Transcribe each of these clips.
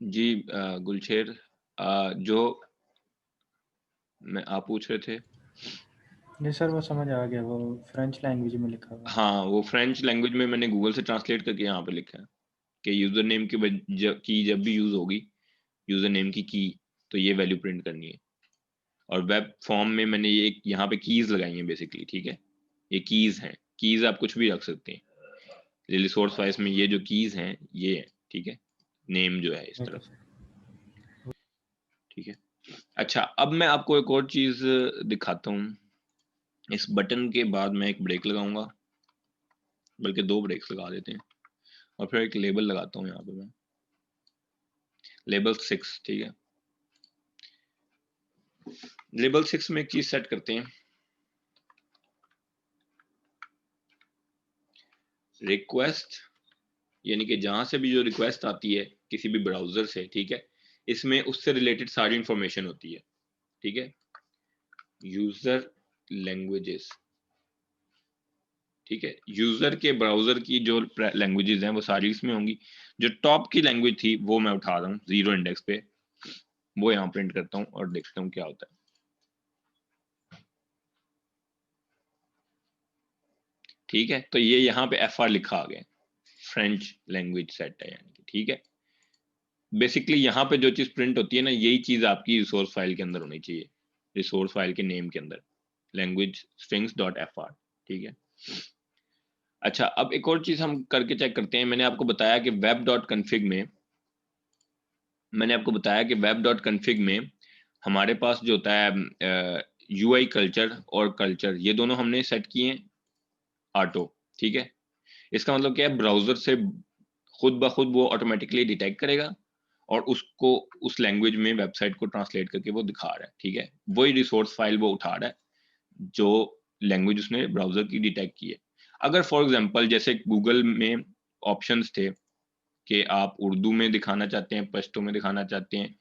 जी गुलशेर, जो मैं आप पूछ रहे थे। जी सर, वो समझ आ गया, वो फ्रेंच लैंग्वेज में लिखा हुआ है। हाँ, वो फ्रेंच लैंग्वेज में मैंने गूगल से ट्रांसलेट करके यहाँ पे लिखा है कि यूजर नेम की जब भी यूज होगी, यूजर नेम की तो ये वैल्यू प्रिंट करनी है। और वेब फॉर्म में मैंने ये यहाँ पे कीज लगाई हैं बेसिकली, ठीक है। ये कीज हैं, कीज आप कुछ भी रख सकते हैं। रिसोर्स वाइज में ये जो कीज हैं ये है, ठीक है। नेम जो है इस ओके तरफ, सर। ठीक है। अच्छा, अब मैं आपको एक और चीज दिखाता हूँ। इस बटन के बाद मैं एक ब्रेक लगाऊंगा, बल्कि 2 ब्रेक्स लगा देते हैं, और फिर एक लेबल लगाता हूँ यहाँ पे मैं, लेबल 6, ठीक है। लेबल 6 में एक चीज सेट करते हैं, रिक्वेस्ट, यानी कि जहां से भी जो रिक्वेस्ट आती है किसी भी ब्राउजर से, ठीक है, इसमें उससे रिलेटेड सारी इंफॉर्मेशन होती है, ठीक है। यूजर लैंग्वेजेस, ठीक है। यूजर के ब्राउजर की जो लैंग्वेजेस हैं वो सारी इसमें होंगी। जो टॉप की लैंग्वेज थी वो मैं उठा रहा हूँ 0 इंडेक्स पे, वो यहाँ प्रिंट करता हूँ और देखता हूँ क्या होता है। ठीक है, तो ये यहाँ पे FR लिखा आ गया, फ्रेंच लैंग्वेज सेट है यानी कि, ठीक है। बेसिकली यहाँ पे जो चीज प्रिंट होती है ना, यही चीज आपकी रिसोर्स फाइल के अंदर होनी चाहिए, रिसोर्स फाइल के नेम के अंदर, लैंग्वेज स्ट्रिंग्स डॉट fr, ठीक है। अच्छा, अब एक और चीज हम करके चेक करते हैं। मैंने आपको बताया कि वेब डॉट कन्फिग में, मैंने आपको बताया कि वेब डॉट कन्फिग में हमारे पास जो होता है UI कल्चर और कल्चर, ये दोनों हमने सेट किए हैं ऑटो, ठीक है। इसका मतलब क्या है, ब्राउजर से खुद ब खुद वो ऑटोमेटिकली डिटेक्ट करेगा और उसको उस लैंग्वेज में वेबसाइट को ट्रांसलेट करके वो दिखा रहा है, ठीक है। वही रिसोर्स फाइल वो उठा रहा है जो लैंग्वेज उसने ब्राउजर की डिटेक्ट की है। अगर फॉर एग्जांपल जैसे गूगल में ऑप्शंस थे कि आप उर्दू में दिखाना चाहते हैं, पश्तो में दिखाना चाहते हैं,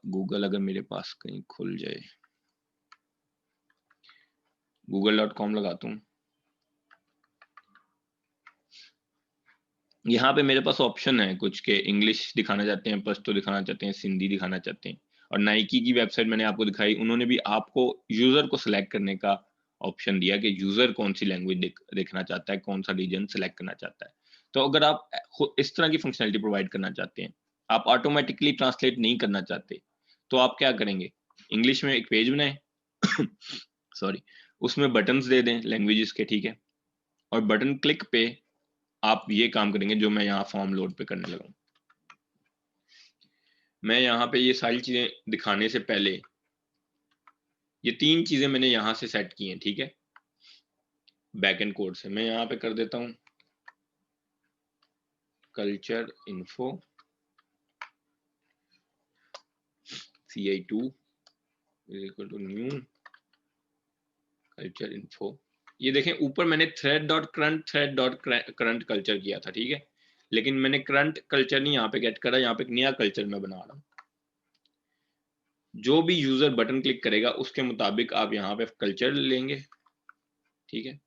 गूगल अगर मेरे पास कहीं खुल जाए, google.com लगाता हूँ, यहाँ पे मेरे पास ऑप्शन है कुछ के इंग्लिश दिखाना चाहते हैं, पश्तो दिखाना चाहते हैं, सिंधी दिखाना चाहते हैं। और नाइकी की वेबसाइट मैंने आपको दिखाई, उन्होंने भी आपको यूजर को सिलेक्ट करने का ऑप्शन दिया कि यूजर कौन सी लैंग्वेज देखना चाहता है, कौन सा रीजन सिलेक्ट करना चाहता है। तो अगर आप इस तरह की फंक्शनलिटी प्रोवाइड करना चाहते हैं, आप ऑटोमेटिकली ट्रांसलेट नहीं करना चाहते, तो आप क्या करेंगे, इंग्लिश में एक पेज बनाए सॉरी, उसमें बटन्स दे दें लैंग्वेजेस के, ठीक है। और बटन क्लिक पे आप ये काम करेंगे जो मैं यहाँ फॉर्म लोड पे करने लगा हूँ। मैं यहाँ पे ये सारी चीजें दिखाने से पहले ये 3 चीजें मैंने यहाँ से सेट की हैं, ठीक है। बैकएंड कोड से मैं यहाँ पे कर देता हूँ culture info ci2 is equal to new culture info. ये देखें ऊपर मैंने थ्रेड डॉट कल्चर किया था, ठीक है। लेकिन मैंने करंट कल्चर नहीं यहाँ पे गेट करा, यहाँ पे एक नया कल्चर मैं बना रहा हूँ। जो भी यूजर बटन क्लिक करेगा उसके मुताबिक आप यहाँ पे कल्चर लेंगे, ठीक है।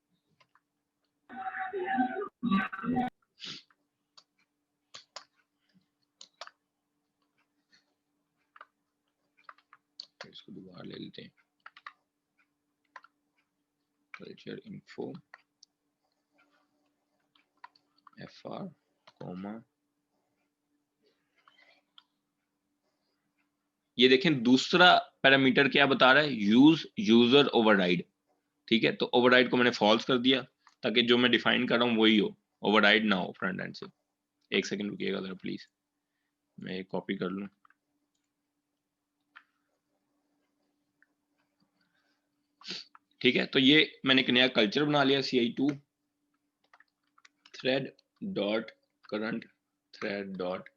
इसको दोबारा ले लेते हैं, कल्चर इन्फो FR कॉमा, ये देखें दूसरा पैरामीटर क्या बता रहा है, यूज यूजर ओवरराइड, ठीक है। तो ओवरराइड को मैंने फॉल्स कर दिया ताकि जो मैं डिफाइन कर रहा हूँ वही हो, ओवरराइड ना हो फ्रंट एंड से। एक सेकंड रुकिएगा जरा प्लीज, मैं कॉपी कर लूं। ठीक है, तो ये मैंने एक नया कल्चर बना लिया ci2 thread dot current thread dot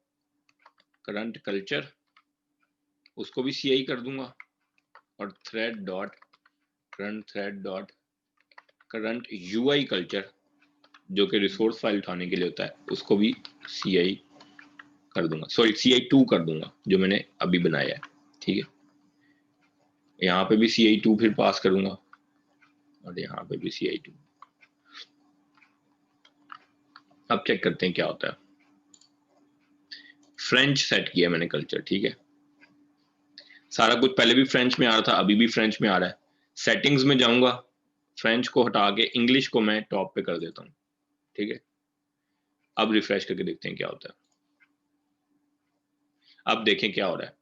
current culture, उसको भी ci कर दूंगा। और thread dot current thread dot current UI culture जो कि रिसोर्स फाइल उठाने के लिए होता है, उसको भी ci कर दूंगा, सॉरी ci2 कर दूंगा जो मैंने अभी बनाया है, ठीक है। यहाँ पे भी ci2 फिर पास करूंगा और यहाँ पे भी ci2। अब चेक करते हैं क्या होता है। फ्रेंच सेट किया मैंने कल्चर, ठीक है। सारा कुछ पहले भी फ्रेंच में आ रहा था, अभी भी फ्रेंच में आ रहा है। सेटिंग्स में जाऊंगा, फ्रेंच को हटा के इंग्लिश को मैं टॉप पे कर देता हूँ, ठीक है। अब रिफ्रेश करके देखते हैं क्या होता है। अब देखें क्या हो रहा है,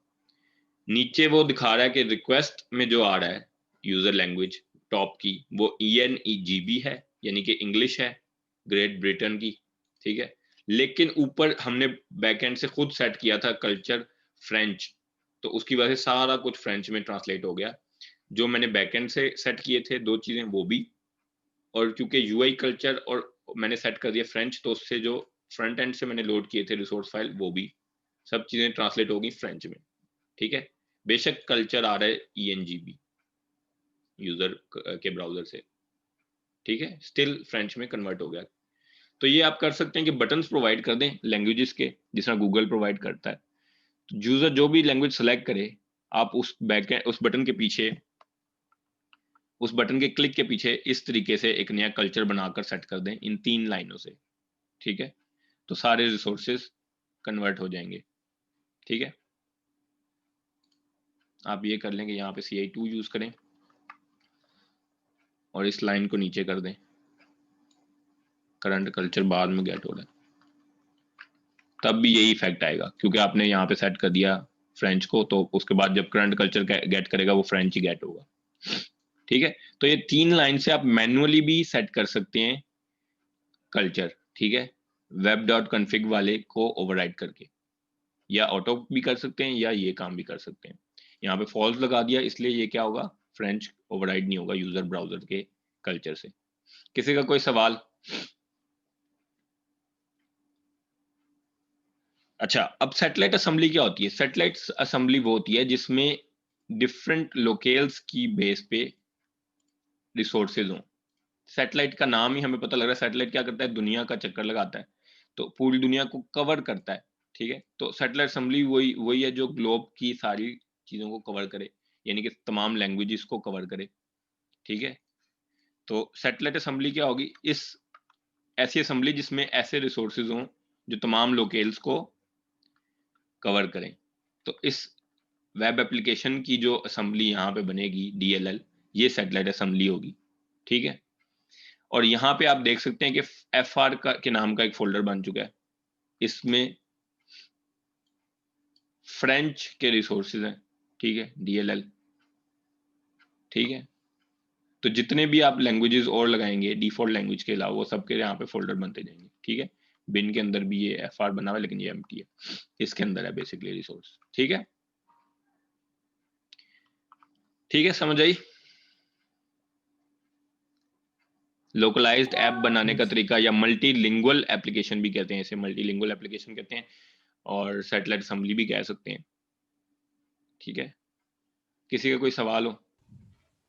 नीचे वो दिखा रहा है कि रिक्वेस्ट में जो आ रहा है यूजर लैंग्वेज टॉप की, वो ENEGB है, यानी कि इंग्लिश है, ग्रेट ब्रिटेन की, ठीक है। लेकिन ऊपर हमने बैकएंड से खुद सेट किया था कल्चर फ्रेंच, तो उसकी वजह से सारा कुछ फ्रेंच में ट्रांसलेट हो गया। जो मैंने बैकएंड से सेट किए थे दो चीजें वो भी, और क्योंकि यूआई कल्चर और मैंने सेट कर दिया फ्रेंच, तो उससे जो फ्रंट एंड से मैंने लोड किए थे रिसोर्स फाइल वो भी सब चीजें ट्रांसलेट होगी फ्रेंच में, ठीक है। बेशक कल्चर आ रहा है ENGB यूजर के ब्राउजर से, ठीक है, स्टिल फ्रेंच में कन्वर्ट हो गया। तो ये आप कर सकते हैं कि बटन्स प्रोवाइड कर दें लैंग्वेजेस के, जिस तरह गूगल प्रोवाइड करता है। तो यूजर जो भी लैंग्वेज सेलेक्ट करे, आप उस उस बटन के पीछे, उस बटन के क्लिक के पीछे इस तरीके से एक नया कल्चर बनाकर सेट कर दें इन 3 लाइनों से, ठीक है। तो सारे रिसोर्सेज कन्वर्ट हो जाएंगे, ठीक है। आप ये कर लेंगे, यहाँ पे CI2 यूज करें और इस लाइन को नीचे कर दें, करंट कल्चर बाद में गेट हो रहा है, तब भी यही इफेक्ट आएगा क्योंकि आपने यहाँ पे सेट कर दिया फ्रेंच को, तो उसके बाद जब करंट कल्चर गेट करेगा वो फ्रेंच ही गेट होगा, ठीक है। तो ये 3 लाइन से आप मैन्युअली भी सेट कर सकते हैं कल्चर, ठीक है, web.config वाले को ओवरराइड करके, या ऑटो भी कर सकते हैं या ये काम भी कर सकते हैं। यहाँ पे फॉल्स लगा दिया, इसलिए ये क्या होगा, फ्रेंच ओवरराइड नहीं होगा यूजर ब्राउजर के कल्चर से। किसी का कोई सवाल? अच्छा, अब सैटेलाइट असेंबली क्या होती है? सैटेलाइट असेंबली वो होती है जिसमें डिफरेंट लोकेल्स की बेस पे रिसोर्सेज हों। सैटेलाइट का नाम ही हमें पता लग रहा है, सैटेलाइट क्या करता है, दुनिया का चक्कर लगाता है, तो पूरी दुनिया को कवर करता है, ठीक है। तो सैटेलाइट असेंबली वही वही है जो ग्लोब की सारी चीजों को कवर करे, यानी कि तमाम लैंग्वेजेस को कवर करे, ठीक है। तो सैटेलाइट असेंबली क्या होगी, इस ऐसी असेंबली जिसमें ऐसे रिसोर्सेज हों जो तमाम लोकेल्स को कवर करें। तो इस वेब एप्लीकेशन की जो असेंबली यहाँ पे बनेगी DLL, ये सैटेलाइट असेंबली होगी, ठीक है। और यहाँ पे आप देख सकते हैं कि FR के नाम का एक फोल्डर बन चुका है, इसमें फ्रेंच के रिसोर्सेज हैं, ठीक है, DLL, ठीक है। तो जितने भी आप लैंग्वेजेस और लगाएंगे डिफॉल्ट लैंग्वेज के अलावा, वो सबके यहाँ पे फोल्डर बनते जाएंगे, ठीक है। बिन के अंदर भी ये FR बना हुआ है, लेकिन ये एम्प्टी है, इसके अंदर है बेसिकली रिसोर्स, ठीक है। ठीक है, समझ आई? लोकलाइज्ड ऐप बनाने का Yes. तरीका, या मल्टीलिंगुअल एप्लीकेशन भी कहते हैं इसे, मल्टीलिंगुअल एप्लीकेशन कहते हैं, और सैटेलाइट असेंबली भी कह सकते हैं, ठीक है। किसी का कोई सवाल हो?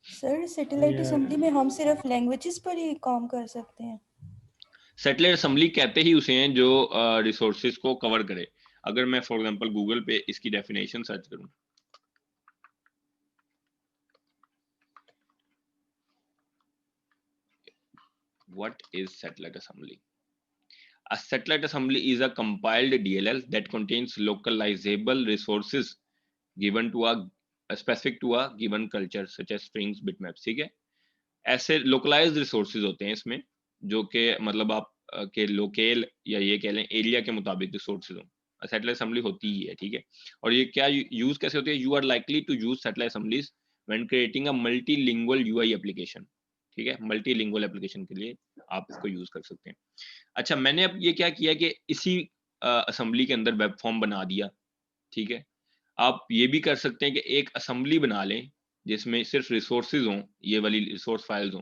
Sir satellite Yeah. असेंबली में हम सिर्फ लैंग्वेजेस पर ही काम कर सकते हैं? सैटेलाइट असेंबली कहते ही उसे हैं जो रिसोर्सेज को कवर करे। अगर मैं फॉर एग्जांपल गूगल पे इसकी डेफिनेशन सर्च करूं, what is satellite assembly? A satellite assembly is a compiled DLL that contains localizable resources given to a specific to a given culture such as strings, bitmaps, ठीक है। ऐसे localised resources होते हैं इसमें, जो कि मतलब आप के लोकेल या ये कह लें एरिया के मुताबिक रिसोर्सेज हों, सैटेलाइट असेंबली होती ही है, ठीक है। और ये क्या यूज कैसे होती है, you are likely to use satellite assemblies when creating a multilingual UI application, ठीक है। मल्टीलिंगुअल एप्लीकेशन के लिए आप इसको यूज कर सकते हैं। अच्छा, मैंने अब ये क्या किया कि इसी असेंबली के अंदर वेब फॉर्म बना दिया, ठीक है। आप ये भी कर सकते हैं कि एक असेंबली बना लें जिसमें सिर्फ रिसोर्सेज हों, ये वाली रिसोर्स फाइल्स हों,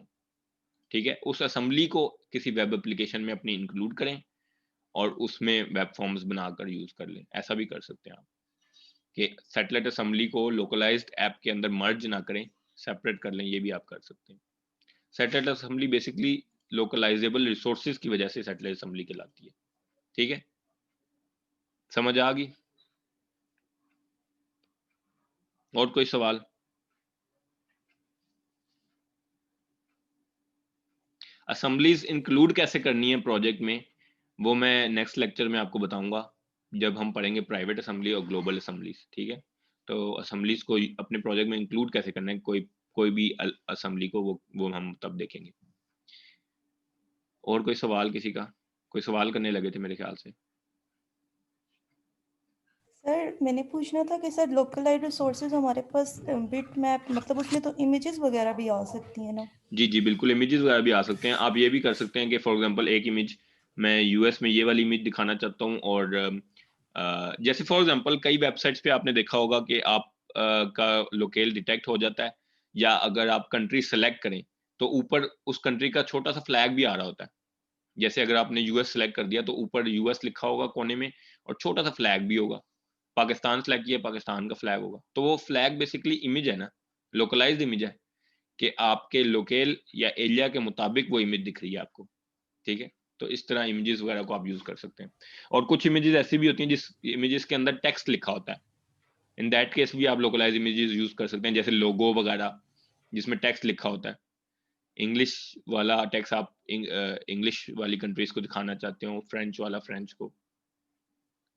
ठीक है। उस असेंबली को किसी वेब एप्लीकेशन में अपनी इंक्लूड करें और उसमें वेब फॉर्म्स बनाकर यूज कर लें। ऐसा भी कर सकते हैं आप कि सैटेलाइट असेंबली को लोकलाइज्ड ऐप के अंदर मर्ज ना करें, सेपरेट कर लें, ये भी आप कर सकते हैं। सैटेलाइट असेंबली बेसिकली लोकलाइजेबल रिसोर्सेज की वजह से सैटेलाइट असेंबली कहलाती है, ठीक है। समझ आ गई? और कोई सवाल? असेंबलीज इंक्लूड कैसे करनी है प्रोजेक्ट में, वो मैं नेक्स्ट लेक्चर में आपको बताऊंगा, जब हम पढ़ेंगे प्राइवेट असेंबली और ग्लोबल असेंबलीज, ठीक है। तो असेंबलीज को अपने प्रोजेक्ट में इंक्लूड कैसे करना है, कोई भी असेंबली को, वो हम तब देखेंगे। और कोई सवाल किसी का? कोई सवाल करने लगे थे मेरे ख्याल से। सर मैंने पूछना था कि सर लोकलाइज्ड रिसोर्सेज हमारे पास बिट मैप, मतलब उसमें तो इमेजेस वगैरह भी आ सकती हैं ना? जी जी बिल्कुल, इमेजेस वगैरह भी आ सकते हैं। आप ये भी कर सकते हैं कि फॉर एग्जांपल एक इमेज, मैं यूएस में ये वाली इमेज दिखाना चाहता हूँ, और जैसे फॉर एग्जांपल कई वेबसाइट्स पे आपने देखा होगा कि आप का लोकेल डिटेक्ट हो जाता है, या अगर आप कंट्री सेलेक्ट करें तो ऊपर उस कंट्री का छोटा सा फ्लैग भी आ रहा होता है। जैसे अगर आपने यूएस सेलेक्ट कर दिया तो ऊपर यूएस लिखा होगा कोने में, और छोटा सा फ्लैग भी होगा। पाकिस्तान सेलेक्ट किया, पाकिस्तान का फ्लैग होगा। तो वो फ्लैग बेसिकली इमेज है ना, लोकलाइज्ड इमेज है, कि आपके लोकेल या एरिया के मुताबिक वो इमेज दिख रही है आपको, ठीक है। तो इस तरह इमेजेस वगैरह को आप यूज कर सकते हैं। और कुछ इमेजेस ऐसी भी होती हैं जिस इमेजेस के अंदर टेक्स्ट लिखा होता है, इन दैट केस भी आप लोकलाइज इमेजेस यूज कर सकते हैं, जैसे लोगो वगैरह जिसमें टेक्स्ट लिखा होता है। इंग्लिश वाला टेक्स्ट आप इंग्लिश वाली कंट्रीज को दिखाना चाहते हो, फ्रेंच वाला फ्रेंच को,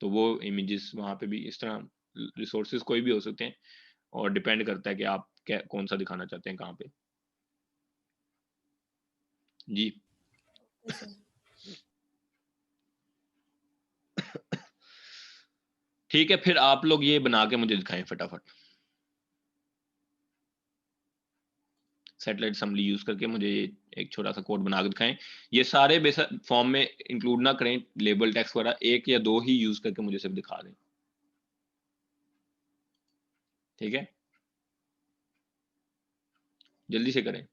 तो वो इमेजेस वहां पे भी इस तरह, रिसोर्सेज कोई भी हो सकते हैं, और डिपेंड करता है कि आप कौन सा दिखाना चाहते हैं कहाँ पे। जी ओके सर। ठीक है, फिर आप लोग ये बना के मुझे दिखाएं फटाफट। सैटेलाइट असेंबली यूज करके मुझे एक छोटा सा कोड बना के दिखाएं। ये सारे बेसिक फॉर्म में इंक्लूड ना करें, लेबल टेक्स्ट वगैरह, एक या दो ही यूज करके मुझे सिर्फ दिखा दें, ठीक है। जल्दी से करें।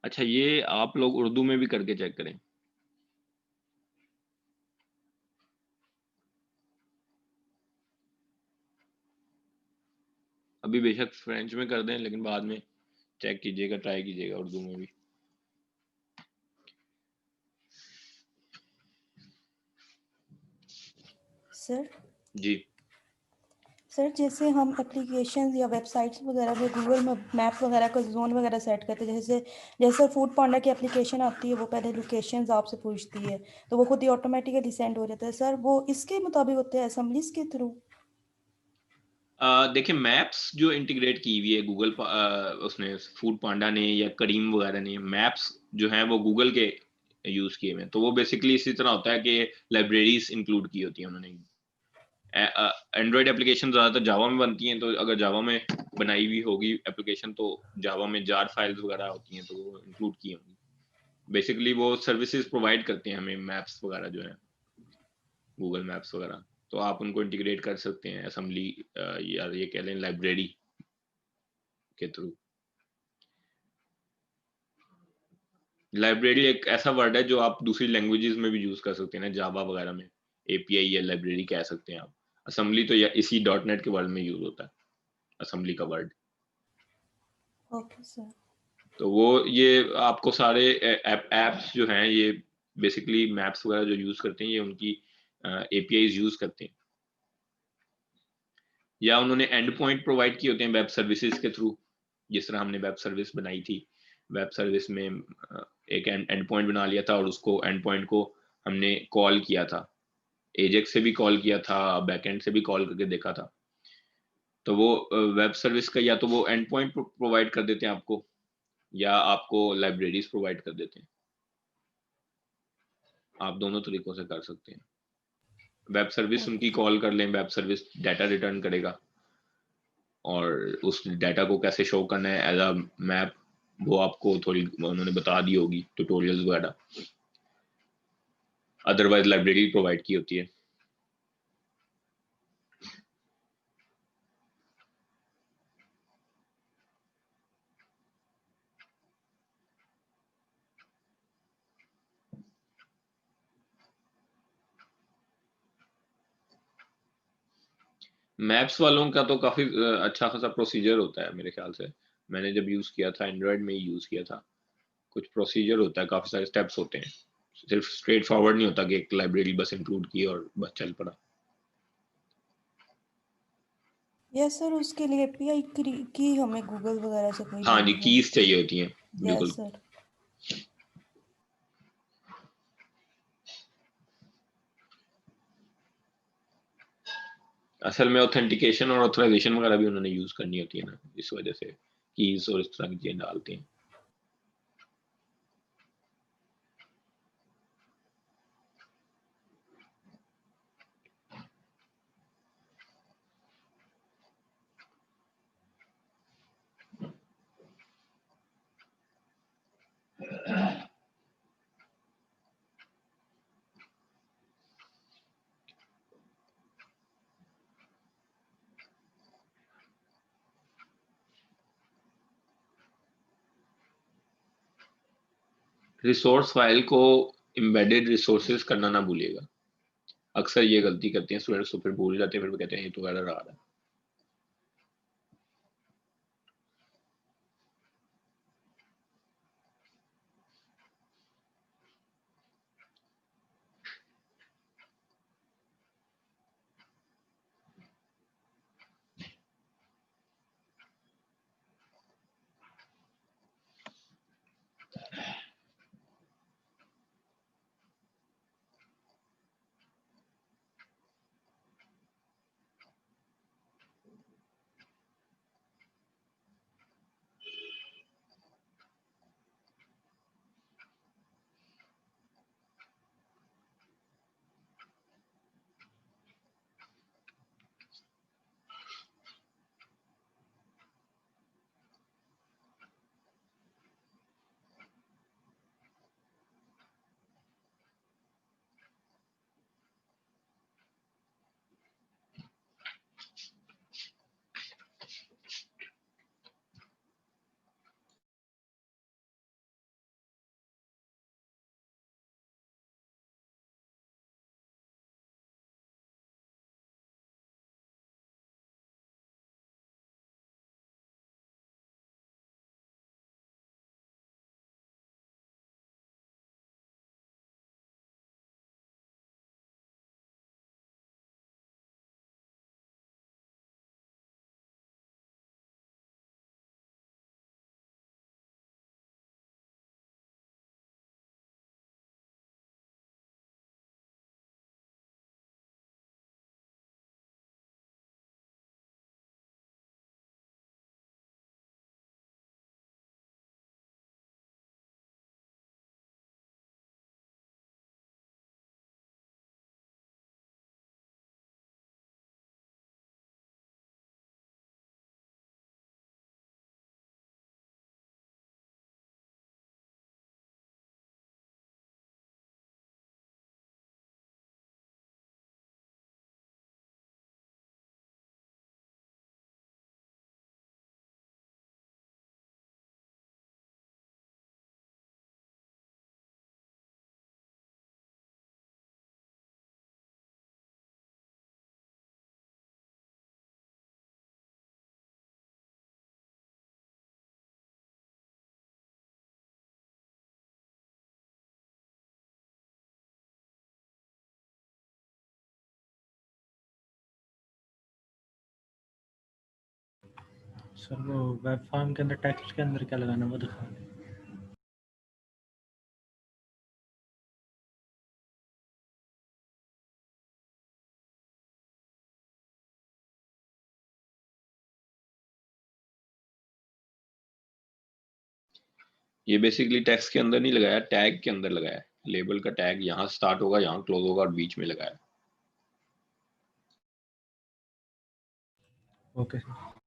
अच्छा, ये आप लोग उर्दू में भी करके चेक करें। अभी बेशक फ्रेंच में कर दें, लेकिन बाद में चेक कीजिएगा, ट्राई कीजिएगा उर्दू में भी। सर जी सर जैसे हम एप्लीकेशंस या वेबसाइट्स वगैरह में गूगल मैप वगैरह का जोन वगैरह सेट करते हैं, जैसे फूड पांडा की एप्लीकेशन आती है, वो पहले लोकेशंस आपसे पूछती है, तो वो खुद ही ऑटोमेटिकली सेंड हो जाता है। सर वो इसके मुताबिक होते हैं असेंबलीज के थ्रू? देखिए, मैप्स जो इंटीग्रेट की हुई है गूगल, उसने फूड पांडा ने या करीम वगैरह ने, मैप्स जो हैं वो गूगल के यूज किए हुए हैं। तो वो बेसिकली इसी तरह होता है कि लाइब्रेरीज इंक्लूड की होती है उन्होंने। एंड्रॉयड एप्लीकेशन ज़्यादातर जावा में बनती हैं, तो अगर जावा में बनाई हुई होगी एप्लीकेशन, तो जावा में जार फाइल्स वगैरह होती हैं, तो वो इंक्लूड की होंगी। बेसिकली वो सर्विसेज प्रोवाइड करते हैं हमें, मैप्स वगैरह जो है, गूगल मैप्स वगैरह। तो आप उनको इंटीग्रेट कर सकते हैं असेंबली, या ये कह लें लाइब्रेरी के थ्रू। लाइब्रेरी एक ऐसा वर्ड है जो आप दूसरी लैंग्वेजेस में भी यूज कर सकते हैं ना, जावा वगैरह में एपीआई या लाइब्रेरी कह सकते हैं आप। असेंबली तो या इसी डॉट नेट के वर्ड में यूज होता है, असेंबली का वर्ड। Okay sir. तो वो ये आपको सारे एप्स जो हैं, ये बेसिकली मैप्स वगैरह जो यूज करते हैं, ये उनकी एपीआईज यूज करते हैं। या उन्होंने एंड पॉइंट प्रोवाइड किए होते हैं वेब सर्विसेज के थ्रू, जिस तरह हमने वेब सर्विस बनाई थी, वेब सर्विस में एक एंड पॉइंट बना लिया था और उसको एंड पॉइंट को हमने कॉल किया था, एजेक्स से भी कॉल किया था, बैकएंड से भी कॉल करके देखा था। तो वो वेब सर्विस का या तो वो एंड पॉइंट प्रोवाइड कर देते हैं आपको, या आपको लाइब्रेरीज प्रोवाइड कर देते हैं। आप दोनों तरीकों से कर सकते हैं। वेब सर्विस उनकी कॉल कर लें, वेब सर्विस डाटा रिटर्न करेगा, और उस डाटा को कैसे शो करना है एज अ मैप, वो आपको थोड़ी उन्होंने बता दी होगी ट्यूटोरियल्स वगैरह, अदरवाइज लाइब्रेरी प्रोवाइड की होती है। मैप्स वालों का तो काफी अच्छा खासा प्रोसीजर होता है मेरे ख्याल से। मैंने जब यूज किया था एंड्रॉयड में ही यूज किया था, कुछ प्रोसीजर होता है, काफी सारे स्टेप्स होते हैं, सिर्फ स्ट्रेट फॉरवर्ड नहीं होता कि एक लाइब्रेरी बस इंक्लूड की और बस चल पड़ा। यस सर, उसके लिए एपीआई की हमें गूगल वगैरह से कोई हाँ जी, लेनी है। कीज चाहिए होती हैं, बिल्कुल। Yes sir. असल में ऑथेंटिकेशन और ऑथराइजेशन वगैरह भी उन्होंने यूज करनी होती है ना, इस वजह से कीज और इस तरह की चीजें डालते हैं। रिसोर्स फाइल को एम्बेडेड रिसोर्सेज करना ना भूलिएगा। अक्सर ये गलती करते हैं स्टूडेंट्स, तो फिर भूल जाते हैं, फिर वो कहते हैं ये तो एरर आ रहा है। सर वो वेब फॉर्म के अंदर टेक्स्ट के अंदर क्या लगाना वो दिखा दें। ये बेसिकली टेक्स्ट के अंदर नहीं लगाया, टैग के अंदर लगाया। लेबल का टैग यहाँ स्टार्ट होगा, यहाँ क्लोज होगा और बीच में लगाया। Okay sir.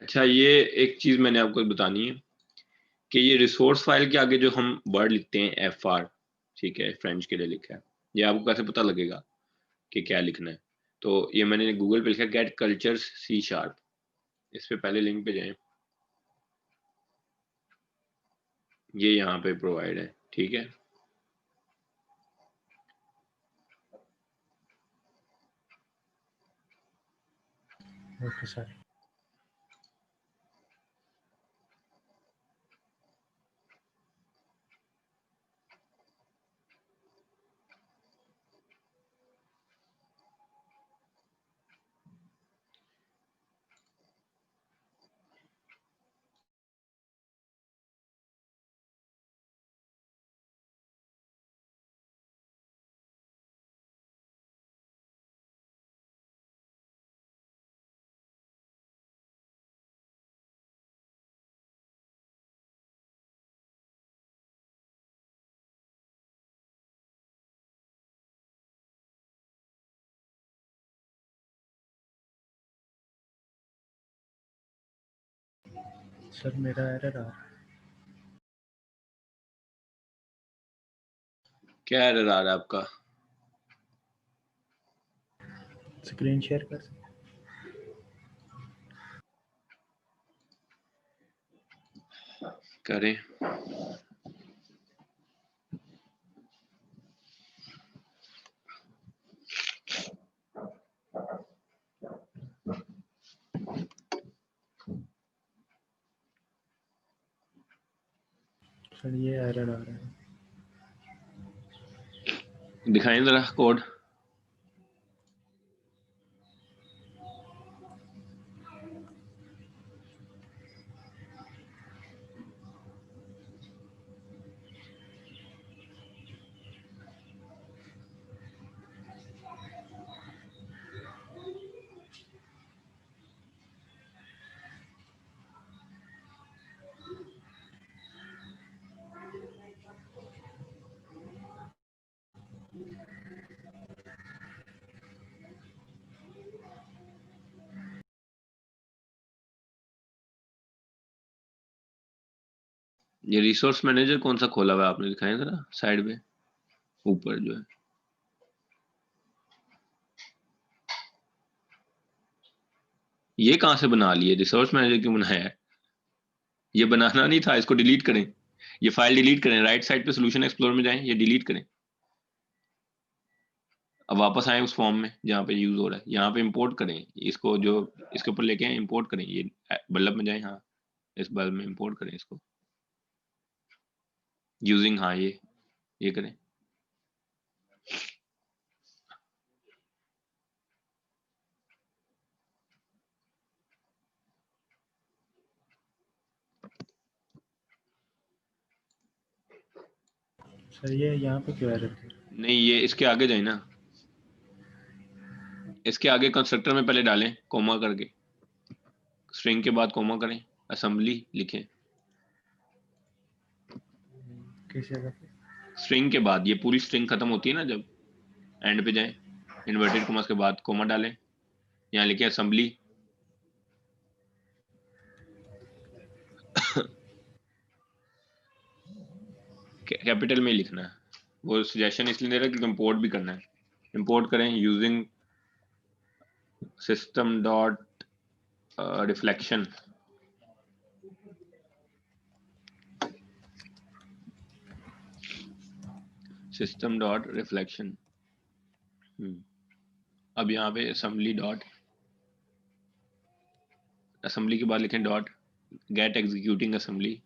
अच्छा, ये एक चीज मैंने आपको बतानी है कि ये रिसोर्स फाइल के आगे जो हम वर्ड लिखते हैं FR, ठीक है, फ्रेंच के लिए लिखा है, ये आपको कैसे पता लगेगा कि क्या लिखना है? तो ये मैंने गूगल पे लिखा गेट कल्चर्स C#। इस पे पहले लिंक पे जाएं, ये यहाँ पे प्रोवाइड है, ठीक है। Okay sir. सर मेरा एरर आ रहा है। क्या एरर आ रहा है आपका? स्क्रीन शेयर कर सकते करें। सर ये एरर आ रहा है। दिखाएं जरा कोड। ये रिसोर्स मैनेजर कौन सा खोला हुआ है आपने, दिखाएं जरा साइड में ऊपर जो है। ये कहाँ से बना लिए, रिसोर्स मैनेजर क्यों बनाया है? ये बनाना नहीं था, इसको डिलीट करें। ये फाइल डिलीट करें, राइट साइड पे सोल्यूशन एक्सप्लोर में जाएं, ये डिलीट करें। अब वापस आए उस फॉर्म में जहाँ पे यूज हो रहा है, यहाँ पे इंपोर्ट करें इसको, जो इसके ऊपर लेके आए इंपोर्ट करें। ये बल्ब में जाएं, हाँ इस बल्ब में इंपोर्ट करें इसको यूजिंग, हाँ ये करें। सर ये यहाँ पे क्यों एरर? नहीं, ये इसके आगे जाए ना, इसके आगे कंस्ट्रक्टर में पहले डालें कोमा करके, स्ट्रिंग के बाद कोमा करें, असेंबली लिखें किस जगह पे? स्ट्रिंग के बाद। ये पूरी स्ट्रिंग खत्म होती है ना, जब एंड पे जाएं इन्वर्टेड कोमास के बाद कोमा डालें, यहाँ लिखे असेंबली। कैपिटल में ही लिखना है। वो सजेशन इसलिए दे रहा है कि इंपोर्ट भी करना है। इंपोर्ट करें using system dot reflection. System dot reflection. अब यहाँ पे असेंबली डॉट, असेंबली के बाद लिखें डॉट गेट एग्जीक्यूटिंग असेंबली।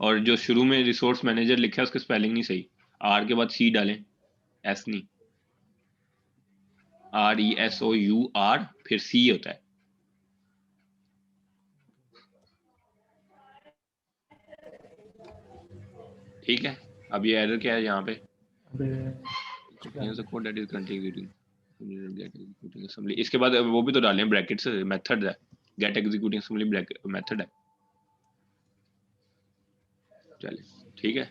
और जो शुरू में रिसोर्स मैनेजर लिखा है उसकी स्पेलिंग नहीं सही, आर के बाद सी डालें, एस नहीं, RESOUR फिर सी होता है। ठीक है, अब ये एरर क्या है यहाँ पे, code that is continuing get executing assembly. इसके बाद वो भी तो डालें ब्रैकेट्स, मेथड है, get executing assembly bracket method है। चलिए ठीक है।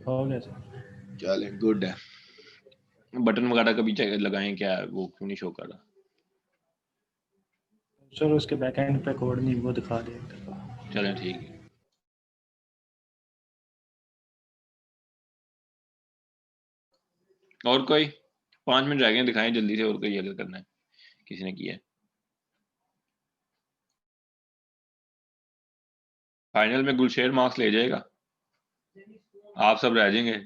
हो गया सर। चले गुड है। बटन वगैरह का भी लगाएं, क्या वो क्यों नहीं शो कर रहा? सर उसके बैकएंड पे कोड नहीं, वो दिखा देगा। चलें ठीक है। और कोई 5 मिनट रह गए, दिखाएं जल्दी से, और कोई एरर करना है किसी ने किया है? फाइनल में गुलशेर मार्क्स ले जाएगा, आप सब रह जाएंगे।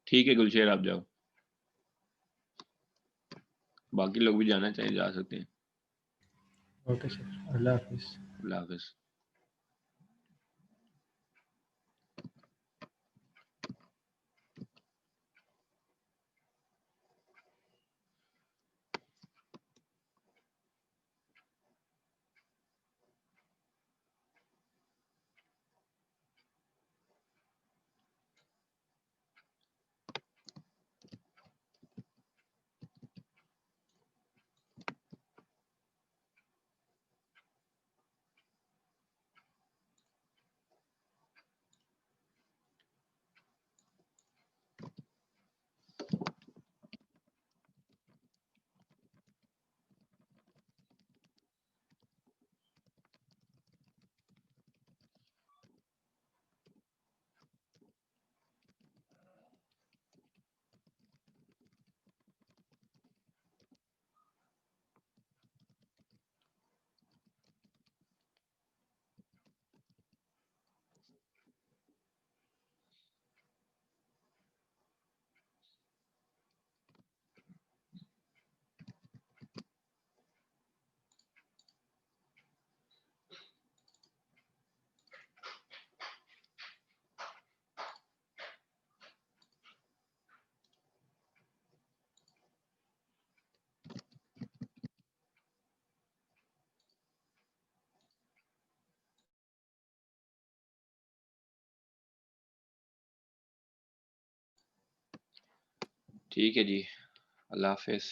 ठीक है गुलशेर, आप जाओ, बाकी लोग भी जाना चाहिए, जा सकते हैं। ओके सर, अल्लाह हाफिज। अल्लाह हाफिज। ठीक है जी, अल्लाह हाफिज।